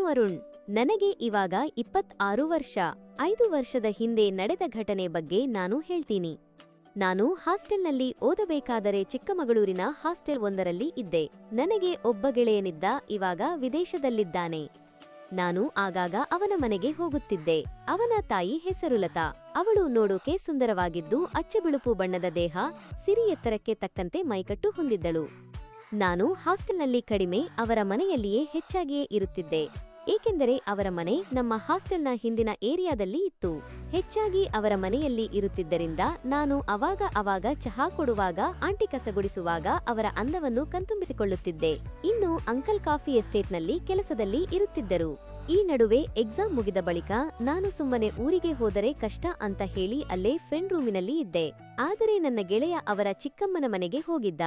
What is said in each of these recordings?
ಅರುಣ್. ನನಗೆ ಇವಾಗ 26 ವರ್ಷ. 5 ವರ್ಷದ ಹಿಂದೆ ನಡೆದ ಘಟನೆ ಬಗ್ಗೆ ನಾನು ಹೇಳ್ತೀನಿ. ನಾನು ಹಾಸ್ಟೆಲ್ನಲ್ಲಿ ಓದಬೇಕಾದರೆ ಚಿಕ್ಕಮಗಳೂರಿನ ಹಾಸ್ಟೆಲ್ ಒಂದರಲ್ಲಿ ಇದ್ದೆ. ನನಗೆ ಒಬ್ಬ ಗೆಳೆಯನಿದ್ದ, ಇವಾಗ ವಿದೇಶದಲ್ಲಿದ್ದಾನೆ. ನಾನು ಆಗಾಗ ಅವನ ಮನೆಗೆ ಹೋಗುತ್ತಿದ್ದೆ. ಅವನ ತಾಯಿ ಹೆಸರು ಲತಾ. ಅವಳು ನೋಡೋಕೆ ಸುಂದರವಾಗಿದ್ದು, ಅಚ್ಚಬಿಳುಪು ಬಣ್ಣದ ದೇಹ, ಸಿರಿ ಎತ್ತರಕ್ಕೆ ತಕ್ಕಂತೆ ಮೈಕಟ್ಟು ಹೊಂದಿದ್ದಳು. ನಾನು ಹಾಸ್ಟೆಲ್ನಲ್ಲಿ ಕಡಿಮೆ, ಅವರ ಮನೆಯಲ್ಲಿಯೇ ಹೆಚ್ಚಾಗಿಯೇ ಇರುತ್ತಿದ್ದೆ. ಏಕೆಂದರೆ ಅವರ ಮನೆ ನಮ್ಮ ಹಾಸ್ಟೆಲ್ನ ಹಿಂದಿನ ಏರಿಯಾದಲ್ಲಿ ಇತ್ತು. ಹೆಚ್ಚಾಗಿ ಅವರ ಮನೆಯಲ್ಲಿ ಇರುತ್ತಿದ್ದರಿಂದ ನಾನು ಅವಾಗ ಚಹಾ ಕೊಡುವಾಗ, ಆಂಟಿ ಕಸಗುಡಿಸುವಾಗ ಅವರ ಅಂದವನ್ನು ಕಣ್ತುಂಬಿಸಿಕೊಳ್ಳುತ್ತಿದ್ದೆ. ಇನ್ನು ಅಂಕಲ್ ಕಾಫಿ ಎಸ್ಟೇಟ್ನಲ್ಲಿ ಕೆಲಸದಲ್ಲಿ ಇರುತ್ತಿದ್ದರು. ಈ ನಡುವೆ ಎಕ್ಸಾಮ್ ಮುಗಿದ ಬಳಿಕ ನಾನು ಸುಮ್ಮನೆ ಊರಿಗೆ ಹೋದರೆ ಕಷ್ಟ ಅಂತ ಹೇಳಿ ಅಲ್ಲೇ ಫ್ರೆಂಡ್ ರೂಮಿನಲ್ಲಿ ಇದ್ದೆ. ಆದರೆ ನನ್ನ ಗೆಳೆಯ ಅವರ ಚಿಕ್ಕಮ್ಮನ ಮನೆಗೆ ಹೋಗಿದ್ದ.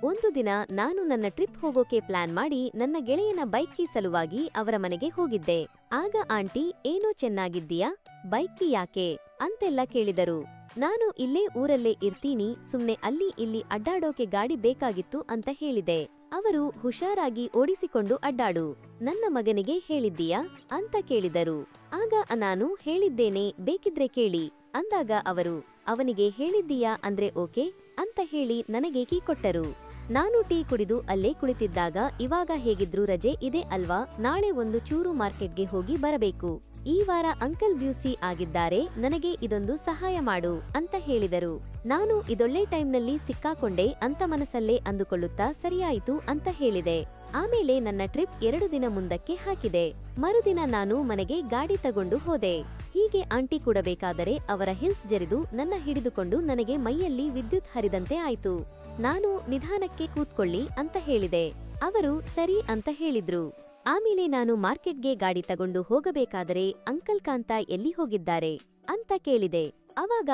ಒಂದು ದಿನ ನಾನು ನನ್ನ ಟ್ರಿಪ್ ಹೋಗೋಕೆ ಪ್ಲಾನ್ ಮಾಡಿ ನನ್ನ ಗೆಳೆಯನ ಬೈಕ್ ಕೀ ಸಲುವಾಗಿ ಅವರ ಮನೆಗೆ ಹೋಗಿದ್ದೆ. ಆಗ ಆಂಟಿ, ಏನೋ ಚೆನ್ನಾಗಿದ್ದೀಯಾ, ಬೈಕ್ ಕೀ ಯಾಕೆ ಅಂತೆಲ್ಲ ಕೇಳಿದರು. ನಾನು ಇಲ್ಲೇ ಊರಲ್ಲೇ ಇರ್ತೀನಿ, ಸುಮ್ನೆ ಅಲ್ಲಿ ಇಲ್ಲಿ ಅಡ್ಡಾಡೋಕೆ ಗಾಡಿ ಬೇಕಾಗಿತ್ತು ಅಂತ ಹೇಳಿದೆ. ಅವರು ಹುಷಾರಾಗಿ ಓಡಿಸಿಕೊಂಡು ಅಡ್ಡಾಡು, ನನ್ನ ಮಗನಿಗೆ ಹೇಳಿದ್ದೀಯಾ ಅಂತ ಕೇಳಿದರು. ಆಗ ನಾನು ಹೇಳಿದ್ದೇನೆ, ಬೇಕಿದ್ರೆ ಕೇಳಿ ಅಂದಾಗ ಅವರು, ಅವನಿಗೆ ಹೇಳಿದ್ದೀಯಾ ಅಂದ್ರೆ ಓಕೆ ಅಂತ ಹೇಳಿ ನನಗೆ ಕೀ ಕೊಟ್ಟರು. ನಾನು ಟೀ ಕುಡಿದು ಅಲ್ಲೇ ಕುಳಿತಿದ್ದಾಗ, ಇವಾಗ ಹೇಗಿದ್ರು ರಜೆ ಇದೆ ಅಲ್ವಾ, ನಾಳೆ ಒಂದು ಚೂರು ಮಾರ್ಕೆಟ್ಗೆ ಹೋಗಿ ಬರಬೇಕು. ಈ ವಾರ ಅಂಕಲ್ ಬ್ಯೂಸಿ ಆಗಿದ್ದಾರೆ, ನನಗೆ ಇದೊಂದು ಸಹಾಯ ಮಾಡು ಅಂತ ಹೇಳಿದರು. ನಾನು ಇದೊಳ್ಳೆ ಟೈಮ್ನಲ್ಲಿ ಸಿಕ್ಕಾಕೊಂಡೆ ಅಂತ ಮನಸ್ಸಲ್ಲೇ ಅಂದುಕೊಳ್ಳುತ್ತಾ ಸರಿಯಾಯಿತು ಅಂತ ಹೇಳಿದೆ. ಆಮೇಲೆ ನನ್ನ ಟ್ರಿಪ್ 2 ದಿನ ಮುಂದಕ್ಕೆ ಹಾಕಿದೆ. ಮರುದಿನ ನಾನು ಮನೆಗೆ ಗಾಡಿ ತಗೊಂಡು ಹೋದೆ. ಹೀಗೆ ಆಂಟಿ ಕೂಡಬೇಕಾದರೆ ಅವರ ಹಿಲ್ಸ್ ಜರಿದು ನನ್ನ ಹಿಡಿದುಕೊಂಡು ನನಗೆ ಮೈಯಲ್ಲಿ ವಿದ್ಯುತ್ ಹರಿದಂತೆ ಆಯ್ತು. ನಾನು ನಿಧಾನಕ್ಕೆ ಕೂತ್ಕೊಳ್ಳಿ ಅಂತ ಹೇಳಿದೆ. ಅವರು ಸರಿ ಅಂತ ಹೇಳಿದ್ರು. ಆಮೇಲೆ ನಾನು ಮಾರ್ಕೆಟ್ಗೆ ಗಾಡಿ ತಗೊಂಡು ಹೋಗಬೇಕಾದರೆ ಅಂಕಲ್ ಕಾಂತ ಎಲ್ಲಿ ಹೋಗಿದ್ದಾರೆ ಅಂತ ಕೇಳಿದೆ. ಅವಾಗ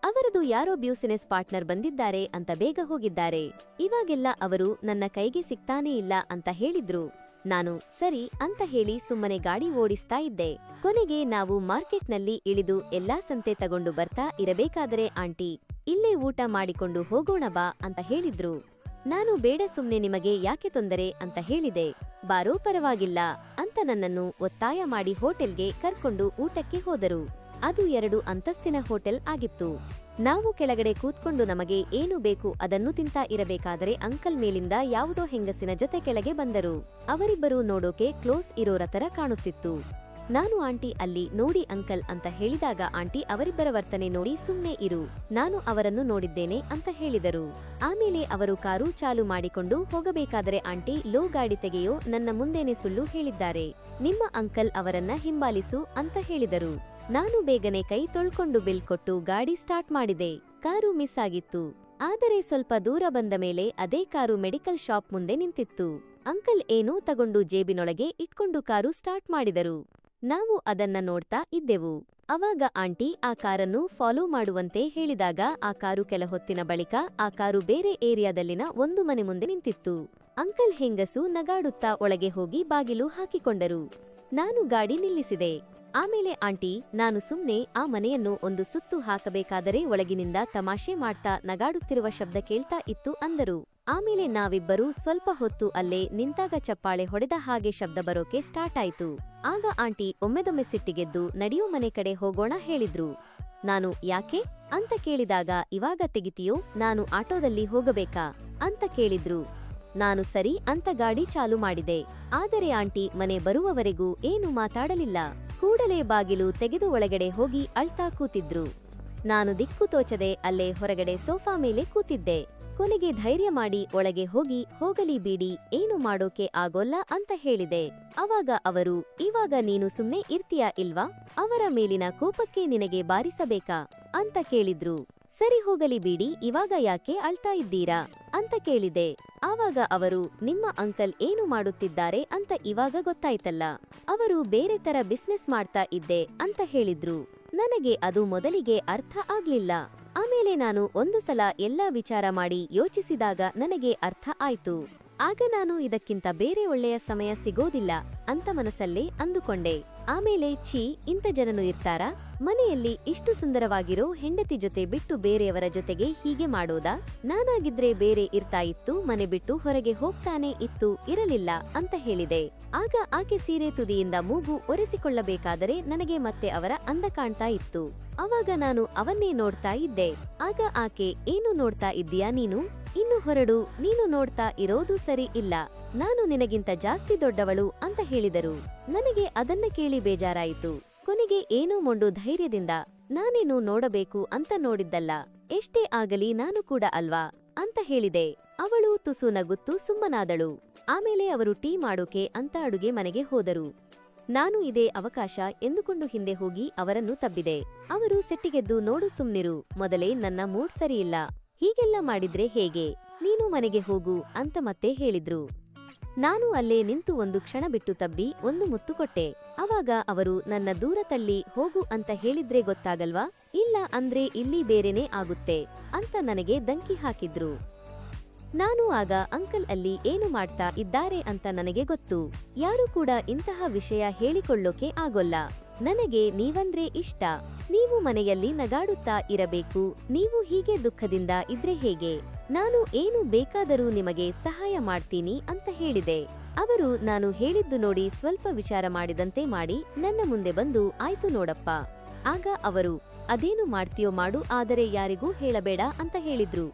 ಅವರದು ಯಾರೋ ಬ್ಯೂಸಿನೆಸ್ ಪಾರ್ಟ್ನರ್ ಬಂದಿದ್ದಾರೆ ಅಂತ ಬೇಗ ಹೋಗಿದ್ದಾರೆ. ಇವಾಗೆಲ್ಲ ಅವರು ನನ್ನ ಕೈಗೆ ಸಿಗ್ತಾನೇ ಇಲ್ಲ ಅಂತ ಹೇಳಿದ್ರು. ನಾನು ಸರಿ ಅಂತ ಹೇಳಿ ಸುಮ್ಮನೆ ಗಾಡಿ ಓಡಿಸ್ತಾ ಇದ್ದೆ. ಕೊನೆಗೆ ನಾವು ಮಾರ್ಕೆಟ್ನಲ್ಲಿ ಇಳಿದು ಎಲ್ಲಾ ಸಂತೆ ತಗೊಂಡು ಬರ್ತಾ ಇರಬೇಕಾದರೆ ಆಂಟಿ, ಇಲ್ಲೇ ಊಟ ಮಾಡಿಕೊಂಡು ಹೋಗೋಣ ಬಾ ಅಂತ ಹೇಳಿದ್ರು. ನಾನು ಬೇಡ, ಸುಮ್ನೆ ನಿಮಗೆ ಯಾಕೆ ತೊಂದರೆ ಅಂತ ಹೇಳಿದೆ. ಬಾರೋ ಪರವಾಗಿಲ್ಲ ಅಂತ ನನ್ನನ್ನು ಒತ್ತಾಯ ಮಾಡಿ ಹೋಟೆಲ್ಗೆ ಕರ್ಕೊಂಡು ಊಟಕ್ಕೆ ಹೋದರು. ಅದು 2 ಅಂತಸ್ತಿನ ಹೋಟೆಲ್ ಆಗಿತ್ತು. ನಾವು ಕೆಳಗಡೆ ಕೂತ್ಕೊಂಡು ನಮಗೆ ಏನು ಬೇಕು ಅದನ್ನು ತಿಂತಾ ಇರಬೇಕಾದರೆ ಅಂಕಲ್ ಮೇಲಿಂದ ಯಾವುದೋ ಹೆಂಗಸಿನ ಜೊತೆ ಕೆಳಗೆ ಬಂದರು. ಅವರಿಬ್ಬರು ನೋಡೋಕೆ ಕ್ಲೋಸ್ ಇರೋರ ತರ ಕಾಣುತ್ತಿತ್ತು. ನಾನು ಆಂಟಿ ಅಲ್ಲಿ ನೋಡಿ ಅಂಕಲ್ ಅಂತ ಹೇಳಿದಾಗ ಆಂಟಿ ಅವರಿಬ್ಬರ ವರ್ತನೆ ನೋಡಿ ಸುಮ್ನೆ ಇರು, ನಾನು ಅವರನ್ನು ನೋಡಿದ್ದೇನೆ ಅಂತ ಹೇಳಿದರು. ಆಮೇಲೆ ಅವರು ಕಾರು ಚಾಲು ಮಾಡಿಕೊಂಡು ಹೋಗಬೇಕಾದರೆ ಆಂಟಿ, ಲೋ ಗಾಡಿ ತೆಗೆಯೋ, ನನ್ನ ಮುಂದೆನೆ ಸುಳ್ಳು ಹೇಳಿದ್ದಾರೆ, ನಿಮ್ಮ ಅಂಕಲ್ ಅವರನ್ನ ಹಿಂಬಾಲಿಸು ಅಂತ ಹೇಳಿದರು. ನಾನು ಬೇಗನೆ ಕೈ ತೊಳ್ಕೊಂಡು ಬಿಲ್ ಕೊಟ್ಟು ಗಾಡಿ ಸ್ಟಾರ್ಟ್ ಮಾಡಿದೆ. ಕಾರು ಮಿಸ್ ಆಗಿತ್ತು. ಆದರೆ ಸ್ವಲ್ಪ ದೂರ ಬಂದ ಮೇಲೆ ಅದೇ ಕಾರು ಮೆಡಿಕಲ್ ಶಾಪ್ ಮುಂದೆ ನಿಂತಿತ್ತು. ಅಂಕಲ್ ಏನೋ ತಗೊಂಡು ಜೇಬಿನೊಳಗೆ ಇಟ್ಕೊಂಡು ಕಾರು ಸ್ಟಾರ್ಟ್ ಮಾಡಿದರು. ನಾವು ಅದನ್ನ ನೋಡ್ತಾ ಇದ್ದೆವು. ಅವಾಗ ಆಂಟಿ ಆ ಕಾರನ್ನು ಫಾಲೋ ಮಾಡುವಂತೆ ಹೇಳಿದಾಗ ಆ ಕಾರು ಕೆಲ ಹೊತ್ತಿನ ಬಳಿಕ ಆ ಕಾರು ಬೇರೆ ಏರಿಯಾದಲ್ಲಿನ ಒಂದು ಮನೆ ಮುಂದೆ ನಿಂತಿತ್ತು. ಅಂಕಲ್ ಹೆಂಗಸು ನಗಾಡುತ್ತಾ ಒಳಗೆ ಹೋಗಿ ಬಾಗಿಲು ಹಾಕಿಕೊಂಡರು. ನಾನು ಗಾಡಿ ನಿಲ್ಲಿಸಿದೆ. ಆಮೇಲೆ ಆಂಟಿ, ನಾನು ಸುಮ್ನೆ ಆ ಮನೆಯನ್ನು ಒಂದು ಸುತ್ತು ಹಾಕಬೇಕಾದರೆ ಒಳಗಿನಿಂದ ತಮಾಷೆ ಮಾಡ್ತಾ ನಗಾಡುತ್ತಿರುವ ಶಬ್ದ ಕೇಳ್ತಾ ಇತ್ತು ಅಂದರು. ಆಮೇಲೆ ನಾವಿಬ್ಬರೂ ಸ್ವಲ್ಪ ಹೊತ್ತು ಅಲ್ಲೇ ನಿಂತಾಗ ಚಪ್ಪಾಳೆ ಹೊಡೆದ ಹಾಗೆ ಶಬ್ದ ಬರೋಕೆ ಸ್ಟಾರ್ಟ್ ಆಯ್ತು. ಆಗ ಆಂಟಿ ಒಮ್ಮೆದೊಮ್ಮೆ ಸಿಟ್ಟಿಗೆದ್ದು ನಡೆಯೋ ಮನೆ ಕಡೆ ಹೋಗೋಣ ಹೇಳಿದ್ರು. ನಾನು ಯಾಕೆ ಅಂತ ಕೇಳಿದಾಗ, ಇವಾಗ ತೆಗಿತೀಯೋ, ನಾನು ಆಟೋದಲ್ಲಿ ಹೋಗಬೇಕಾ ಅಂತ ಕೇಳಿದ್ರು. ನಾನು ಸರಿ ಅಂತ ಗಾಡಿ ಚಾಲು ಮಾಡಿದೆ. ಆದರೆ ಆಂಟಿ ಮನೆ ಬರುವವರೆಗೂ ಏನು ಮಾತಾಡಲಿಲ್ಲ. ಕೂಡಲೇ ಬಾಗಿಲು ತೆಗೆದು ಒಳಗಡೆ ಹೋಗಿ ಅಳ್ತಾ ಕೂತಿದ್ರು. ನಾನು ದಿಕ್ಕು ತೋಚದೆ ಅಲ್ಲೇ ಹೊರಗಡೆ ಸೋಫಾ ಮೇಲೆ ಕೂತಿದ್ದೆ. ಕೊನೆಗೆ ಧೈರ್ಯ ಮಾಡಿ ಒಳಗೆ ಹೋಗಿ, ಹೋಗಲಿ ಬಿಡಿ, ಏನು ಮಾಡೋಕೆ ಆಗೋಲ್ಲ ಅಂತ ಹೇಳಿದೆ. ಅವಾಗ ಅವರು, ಇವಾಗ ನೀನು ಸುಮ್ನೆ ಇರ್ತೀಯಾ ಇಲ್ವಾ, ಅವರ ಮೇಲಿನ ಕೋಪಕ್ಕೆ ನಿನಗೆ ಬಾರಿಸಬೇಕಾ ಅಂತ ಕೇಳಿದ್ರು. ಸರಿ ಹೋಗಲಿ ಬಿಡಿ, ಇವಾಗ ಯಾಕೆ ಅಳ್ತಾ ಇದ್ದೀರಾ ಅಂತ ಕೇಳಿದೆ. ಆವಾಗ ಅವರು, ನಿಮ್ಮ ಅಂಕಲ್ ಏನು ಮಾಡುತ್ತಿದ್ದಾರೆ ಅಂತ ಇವಾಗ ಗೊತ್ತಾಯ್ತಲ್ಲ, ಅವರು ಬೇರೆ ತರ ಬಿಸ್ನೆಸ್ ಮಾಡ್ತಾ ಇದ್ದೆ ಅಂತ ಹೇಳಿದ್ರು. ನನಗೆ ಅದು ಮೊದಲಿಗೆ ಅರ್ಥ ಆಗ್ಲಿಲ್ಲ. ಆಮೇಲೆ ನಾನು ಒಂದು ಸಲ ಎಲ್ಲ ವಿಚಾರ ಮಾಡಿ ಯೋಚಿಸಿದಾಗ ನನಗೆ ಅರ್ಥ ಆಯ್ತು. ಆಗ ನಾನು ಇದಕ್ಕಿಂತ ಬೇರೆ ಒಳ್ಳೆಯ ಸಮಯ ಸಿಗೋದಿಲ್ಲ ಅಂತ ಮನಸ್ಸಲ್ಲೇ ಅಂದುಕೊಂಡೆ. ಆಮೇಲೆ ಛೀ, ಇಂಥ ಜನನು ಇರ್ತಾರಾ? ಮನೆಯಲ್ಲಿ ಇಷ್ಟು ಸುಂದರವಾಗಿರೋ ಹೆಂಡತಿ ಜೊತೆ ಬಿಟ್ಟು ಬೇರೆಯವರ ಜೊತೆಗೆ ಹೀಗೆ ಮಾಡೋದಾ? ನಾನಾಗಿದ್ರೆ ಬೇರೆ ಇರ್ತಾ ಇತ್ತು, ಮನೆ ಬಿಟ್ಟು ಹೊರಗೆ ಹೋಗ್ತಾನೆ ಇತ್ತು, ಇರಲಿಲ್ಲ ಅಂತ ಹೇಳಿದೆ. ಆಗ ಆಕೆ ಸೀರೆ ತುದಿಯಿಂದ ಮೂಗು ಒರೆಸಿಕೊಳ್ಳಬೇಕಾದರೆ ನನಗೆ ಮತ್ತೆ ಅವರ ಅಂದ ಕಾಣ್ತಾ ಇತ್ತು. ಅವಾಗ ನಾನು ಅವನ್ನೇ ನೋಡ್ತಾ ಇದ್ದೆ. ಆಗ ಆಕೆ, ಏನು ನೋಡ್ತಾ ಇದ್ದೀಯಾ ನೀನು? ಇನ್ನು ಹೊರಡು, ನೀನು ನೋಡ್ತಾ ಇರೋದು ಸರಿ ಇಲ್ಲ, ನಾನು ನಿನಗಿಂತ ಜಾಸ್ತಿ ದೊಡ್ಡವಳು ಅಂತ ಹೇಳಿದರು. ನನಗೆ ಅದನ್ನ ಕೇಳಿ ಬೇಜಾರಾಯಿತು. ಕೊನೆಗೆ ಏನೋ ಮೊಂಡು ಧೈರ್ಯದಿಂದ, ನಾನೇನು ನೋಡಬೇಕು ಅಂತ ನೋಡಿದ್ದಲ್ಲ, ಎಷ್ಟೇ ಆಗಲಿ ನಾನು ಕೂಡ ಅಲ್ವಾ ಅಂತ ಹೇಳಿದೆ. ಅವಳು ತುಸು ನಗುತ್ತು ಸುಮ್ಮನಾದಳು. ಆಮೇಲೆ ಅವರು ಟೀ ಮಾಡೋಕೆ ಅಂತ ಅಡುಗೆ ಮನೆಗೆ ಹೋದರು. ನಾನು ಇದೇ ಅವಕಾಶ ಎಂದುಕೊಂಡು ಹಿಂದೆ ಹೋಗಿ ಅವರನ್ನು ತಬ್ಬಿದೆ. ಅವರು ಸೆಟ್ಟಿಗೆದ್ದು, ನೋಡು ಸುಮ್ನಿರು, ಮೊದಲೇ ನನ್ನ ಮೂಡ್ ಸರಿಯಿಲ್ಲ, ಹೀಗೆಲ್ಲ ಮಾಡಿದ್ರೆ ಹೇಗೆ, ನೀನು ಮನೆಗೆ ಹೋಗು ಅಂತ ಮತ್ತೆ ಹೇಳಿದ್ರು. ನಾನು ಅಲ್ಲೇ ನಿಂತು ಒಂದು ಕ್ಷಣ ಬಿಟ್ಟು ತಬ್ಬಿ ಒಂದು ಮುತ್ತು ಕೊಟ್ಟೆ. ಅವಾಗ ಅವರು ನನ್ನ ದೂರ ತಳ್ಳಿ ಹೋಗು ಅಂತ ಹೇಳಿದ್ರೆ ಗೊತ್ತಾಗಲ್ವಾ, ಇಲ್ಲ ಅಂದ್ರೆ ಇಲ್ಲಿ ಬೇರೆನೇ ಆಗುತ್ತೆ ಅಂತ ನನಗೆ ದಂಕಿ ಹಾಕಿದ್ರು. ನಾನು ಆಗ ಅಂಕಲ್ ಅಲ್ಲಿ ಏನು ಮಾಡ್ತಾ ಇದ್ದಾರೆ ಅಂತ ನನಗೆ ಗೊತ್ತು. ಯಾರು ಕೂಡ ಇಂತಹ ವಿಷಯ ಹೇಳಿಕೊಳ್ಳೋಕೆ ಆಗೋಲ್ಲ. ನನಗೆ ನೀವಂದ್ರೆ ಇಷ್ಟ, ನೀವು ಮನೆಯಲ್ಲಿ ನಗಾಡುತ್ತಾ ಇರಬೇಕು, ನೀವು ಹೀಗೆ ದುಃಖದಿಂದ ಇದ್ರೆ ಹೇಗೆ, ನಾನು ಏನು ಬೇಕಾದರೂ ನಿಮಗೆ ಸಹಾಯ ಮಾಡ್ತೀನಿ ಅಂತ ಹೇಳಿದೆ. ಅವರು ನಾನು ಹೇಳಿದ್ದು ನೋಡಿ ಸ್ವಲ್ಪ ವಿಚಾರ ಮಾಡಿದಂತೆ ಮಾಡಿ ನನ್ನ ಮುಂದೆ ಬಂದು, ಆಯ್ತು ನೋಡಪ್ಪ. ಆಗ ಅವರು, ಅದೇನು ಮಾಡ್ತೀಯೋ ಮಾಡು, ಆದರೆ ಯಾರಿಗೂ ಹೇಳಬೇಡ ಅಂತ ಹೇಳಿದ್ರು.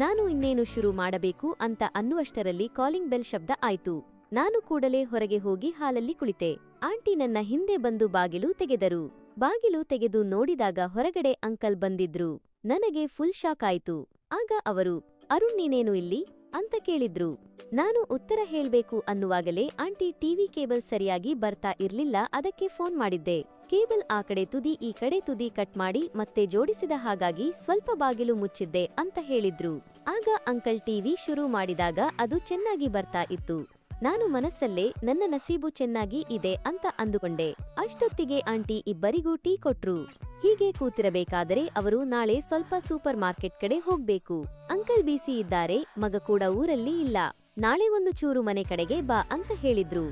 ನಾನು ಇನ್ನೇನು ಶುರು ಮಾಡಬೇಕು ಅಂತ ಅನ್ನುವಷ್ಟರಲ್ಲಿ ಕಾಲಿಂಗ್ ಬೆಲ್ ಶಬ್ದ ಆಯ್ತು. ನಾನು ಕೂಡಲೇ ಹೊರಗೆ ಹೋಗಿ ಹಾಲಲ್ಲಿ ಕುಳಿತೆ. ಆಂಟಿ ನನ್ನ ಹಿಂದೆ ಬಂದು ಬಾಗಿಲು ತೆಗೆದರು. ಬಾಗಿಲು ತೆಗೆದು ನೋಡಿದಾಗ ಹೊರಗಡೆ ಅಂಕಲ್ ಬಂದಿದ್ರು. ನನಗೆ ಫುಲ್ ಶಾಕ್ ಆಯ್ತು. ಆಗ ಅವರು, ಅರುಣ್ ನೀನೇನು ಇಲ್ಲಿ ಅಂತ ಕೇಳಿದ್ರು. ನಾನು ಉತ್ತರ ಹೇಳ್ಬೇಕು ಅನ್ನುವಾಗಲೇ ಆಂಟಿ, ಟಿವಿ ಕೇಬಲ್ ಸರಿಯಾಗಿ ಬರ್ತಾ ಇರ್ಲಿಲ್ಲ, ಅದಕ್ಕೆ ಫೋನ್ ಮಾಡಿದ್ದೆ. ಕೇಬಲ್ ಆ ಕಡೆ ತುದಿ ಈ ಕಡೆ ತುದಿ ಕಟ್ ಮಾಡಿ ಮತ್ತೆ ಜೋಡಿಸಿದ, ಹಾಗಾಗಿ ಸ್ವಲ್ಪ ಬಾಗಿಲು ಮುಚ್ಚಿದ್ದೆ ಅಂತ ಹೇಳಿದ್ರು. ಆಗ ಅಂಕಲ್ ಟಿವಿ ಶುರು ಮಾಡಿದಾಗ ಅದು ಚೆನ್ನಾಗಿ ಬರ್ತಾ ಇತ್ತು. ನಾನು ಮನಸ್ಸಲ್ಲೇ ನನ್ನ ನಸೀಬು ಚೆನ್ನಾಗಿ ಇದೆ ಅಂತ ಅಂದುಕೊಂಡೆ. ಅಷ್ಟೊತ್ತಿಗೆ ಆಂಟಿ ಇಬ್ಬರಿಗೂ ಟೀ ಕೊಟ್ರು. ಹೀಗೆ ಕೂತಿರಬೇಕಾದರೆ ಅವರು ನಾಳೆ ಸ್ವಲ್ಪ ಸೂಪರ್ ಮಾರ್ಕೆಟ್ ಕಡೆ ಹೋಗ್ಬೇಕು. ಅಂಕಲ್ ಬಿಸಿ ಇದ್ದಾರೆ, ಮಗ ಕೂಡ ಊರಲ್ಲಿ ಇಲ್ಲ, ನಾಳೆ ಒಂದು ಚೂರು ಮನೆ ಕಡೆಗೆ ಬಾ ಅಂತ ಹೇಳಿದ್ರು.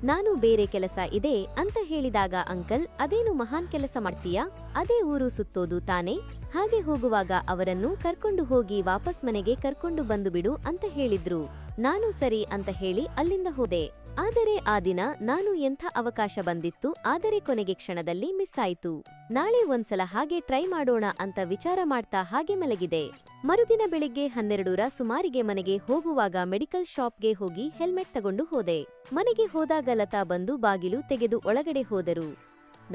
ನಾನು ಬೇರೆ ಕೆಲಸ ಇದೆ ಅಂತ ಹೇಳಿದಾಗ ಅಂಕಲ್, ಅದೇನು ಮಹಾನ್ ಕೆಲಸ ಮಾಡ್ತೀಯಾ, ಅದೇ ಊರು ಸುತ್ತೋದು ತಾನೇ, ಹಾಗೆ ಹೋಗುವಾಗ ಅವರನ್ನು ಕರ್ಕೊಂಡು ಹೋಗಿ ವಾಪಸ್ ಮನೆಗೆ ಕರ್ಕೊಂಡು ಬಂದು ಬಿಡು ಅಂತ ಹೇಳಿದ್ರು. ನಾನು ಸರಿ ಅಂತ ಹೇಳಿ ಅಲ್ಲಿಂದ ಹೋದೆ. ಆದರೆ ಆ ದಿನ ನಾನು ಎಂಥ ಅವಕಾಶ ಬಂದಿತ್ತು, ಆದರೆ ಕೊನೆಗೆ ಕ್ಷಣದಲ್ಲಿ ಮಿಸ್ ಆಯ್ತು. ನಾಳೆ ಒಂದ್ಸಲ ಹಾಗೆ ಟ್ರೈ ಮಾಡೋಣ ಅಂತ ವಿಚಾರ ಮಾಡ್ತಾ ಹಾಗೆ ಮಲಗಿದೆ. ಮರುದಿನ ಬೆಳಿಗ್ಗೆ 12ರ ಸುಮಾರಿಗೆ ಮನೆಗೆ ಹೋಗುವಾಗ ಮೆಡಿಕಲ್ ಶಾಪ್ಗೆ ಹೋಗಿ ಹೆಲ್ಮೆಟ್ ತಗೊಂಡು ಹೋದೆ. ಮನೆಗೆ ಹೋದಾಗ ಲತಾ ಬಂದು ಬಾಗಿಲು ತೆಗೆದು ಒಳಗಡೆ ಹೋದರು.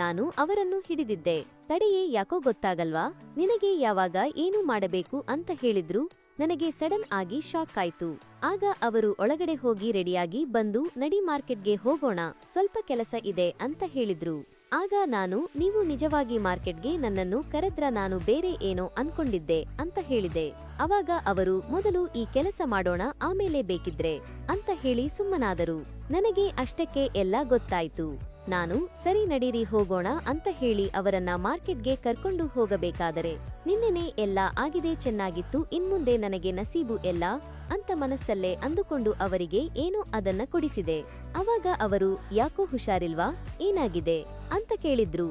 ನಾನು ಅವರನ್ನು ಹಿಡಿದಿದ್ದೆ. ತಡೆಯೇ, ಯಾಕೋ ಗೊತ್ತಾಗಲ್ವಾ, ನಿನಗೆ ಯಾವಾಗ ಏನು ಮಾಡಬೇಕು ಅಂತ ಹೇಳಿದ್ರು. ನನಗೆ ಸಡನ್ ಆಗಿ ಶಾಕ್ ಆಯ್ತು. ಆಗ ಅವರು ಒಳಗಡೆ ಹೋಗಿ ರೆಡಿಯಾಗಿ ಬಂದು, ನಡಿ ಮಾರ್ಕೆಟ್ಗೆ ಹೋಗೋಣ, ಸ್ವಲ್ಪ ಕೆಲಸ ಇದೆ ಅಂತ ಹೇಳಿದ್ರು. ಆಗ ನಾನು, ನೀವು ನಿಜವಾಗಿ ಮಾರ್ಕೆಟ್ಗೆ ನನ್ನನ್ನು ಕರೆದ್ರ, ನಾನು ಬೇರೆ ಏನೋ ಅನ್ಕೊಂಡಿದ್ದೆ ಅಂತ ಹೇಳಿದೆ. ಅವಾಗ ಅವರು, ಮೊದಲು ಈ ಕೆಲಸ ಮಾಡೋಣ, ಆಮೇಲೆ ಬೇಕಿದ್ರೆ ಅಂತ ಹೇಳಿ ಸುಮ್ಮನಾದರು. ನನಗೆ ಅಷ್ಟಕ್ಕೆ ಎಲ್ಲ ಗೊತ್ತಾಯ್ತು. ನಾನು ಸರಿ ನಡೀರಿ ಹೋಗೋಣ ಅಂತ ಹೇಳಿ ಅವರನ್ನ ಮಾರ್ಕೆಟ್ಗೆ ಕರ್ಕೊಂಡು ಹೋಗಬೇಕಾದರೆ, ನಿನ್ನೆನೆ ಎಲ್ಲ ಆಗಿದೆ, ಚೆನ್ನಾಗಿತ್ತು, ಇನ್ಮುಂದೆ ನನಗೆ ನಸೀಬು ಎಲ್ಲ ಅಂತ ಮನಸ್ಸಲ್ಲೇ ಅಂದುಕೊಂಡು ಅವರಿಗೆ ಏನೋ ಅದನ್ನ ಕೊಡಿಸಿದೆ. ಅವಾಗ ಅವರು, ಯಾಕೋ ಹುಷಾರಿಲ್ವಾ, ಏನಾಗಿದೆ ಅಂತ ಕೇಳಿದ್ರು.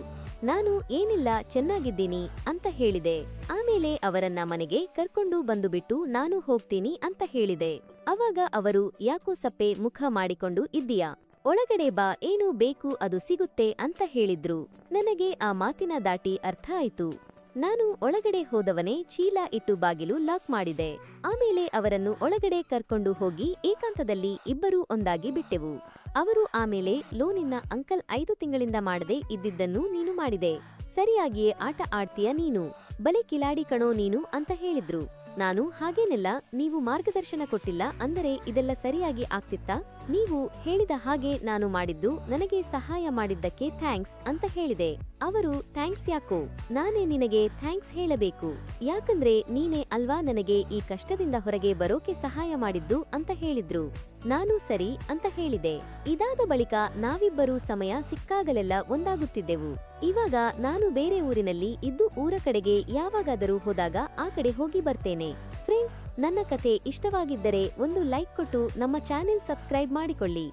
ನಾನು ಏನಿಲ್ಲ, ಚೆನ್ನಾಗಿದ್ದೀನಿ ಅಂತ ಹೇಳಿದೆ. ಆಮೇಲೆ ಅವರನ್ನ ಮನೆಗೆ ಕರ್ಕೊಂಡು ಬಂದುಬಿಟ್ಟು ನಾನು ಹೋಗ್ತೀನಿ ಅಂತ ಹೇಳಿದೆ. ಅವಾಗ ಅವರು, ಯಾಕೋ ಸಪ್ಪೆ ಮುಖ ಮಾಡಿಕೊಂಡು ಇದ್ದೀಯಾ, ಒಳಗಡೆ ಬಾ, ಏನು ಬೇಕು ಅದು ಸಿಗುತ್ತೆ ಅಂತ ಹೇಳಿದ್ರು. ನನಗೆ ಆ ಮಾತಿನ ದಾಟಿ ಅರ್ಥ ಆಯ್ತು. ನಾನು ಒಳಗಡೆ ಹೋದವನೇ ಚೀಲ ಇಟ್ಟು ಬಾಗಿಲು ಲಾಕ್ ಮಾಡಿದೆ. ಆಮೇಲೆ ಅವರನ್ನು ಒಳಗಡೆ ಕರ್ಕೊಂಡು ಹೋಗಿ ಏಕಾಂತದಲ್ಲಿ ಇಬ್ಬರೂ ಒಂದಾಗಿ ಬಿಟ್ಟೆವು. ಅವರು ಆಮೇಲೆ, ಲೋನಿನ್ನ ಅಂಕಲ್ 5 ತಿಂಗಳಿಂದ ಮಾಡದೆ ಇದ್ದಿದ್ದನ್ನು ನೀನು ಮಾಡಿದೆ, ಸರಿಯಾಗಿಯೇ ಆಟ ಆಡ್ತೀಯ ನೀನು, ಬಲೆ ಕಿಲಾಡಿ ಕಣೋ ನೀನು ಅಂತ ಹೇಳಿದ್ರು. ನಾನು, ಹಾಗೇನೆಲ್ಲ, ನೀವು ಮಾರ್ಗದರ್ಶನ ಕೊಟ್ಟಿಲ್ಲ ಅಂದರೆ ಇದೆಲ್ಲ ಸರಿಯಾಗಿ ಆಗ್ತಿತ್ತಾ, ನೀವು ಹೇಳಿದ ಹಾಗೆ ನಾನು ಮಾಡಿದ್ದು, ನನಗೆ ಸಹಾಯ ಮಾಡಿದ್ದಕ್ಕೆ ಥ್ಯಾಂಕ್ಸ್ ಅಂತ ಹೇಳಿದೆ. ಅವರು, ಥ್ಯಾಂಕ್ಸ್ ಯಾಕೋ, ನಾನೇ ನಿನಗೆ ಥ್ಯಾಂಕ್ಸ್ ಹೇಳಬೇಕು, ಯಾಕಂದ್ರೆ ನೀನೇ ಅಲ್ವಾ ನನಗೆ ಈ ಕಷ್ಟದಿಂದ ಹೊರಗೆ ಬರೋಕೆ ಸಹಾಯ ಮಾಡಿದ್ದು ಅಂತ ಹೇಳಿದ್ರು. ನಾನು ಸರಿ ಅಂತ ಹೇಳಿದೆ. ಇದಾದ ಬಳಿಕ ನಾವಿಬ್ಬರೂ ಸಮಯ ಸಿಕ್ಕಾಗಲೆಲ್ಲ ಒಂದಾಗುತ್ತಿದ್ದೆವು. ಇವಾಗ ನಾನು ಬೇರೆ ಊರಿನಲ್ಲಿ ಇದ್ದು ಊರ ಕಡೆಗೆ ಯಾವಾಗಾದರೂ ಹೋದಾಗ ಆ ಕಡೆ ಹೋಗಿ ಬರ್ತೇನೆ. ಫ್ರೆಂಡ್ಸ್, ನನ್ನ ಕತೆ ಇಷ್ಟವಾಗಿದ್ದರೆ ಒಂದು ಲೈಕ್ ಕೊಟ್ಟು ನಮ್ಮ ಚಾನೆಲ್ ಸಬ್ಸ್ಕ್ರೈಬ್ ಮಾಡಿಕೊಳ್ಳಿ.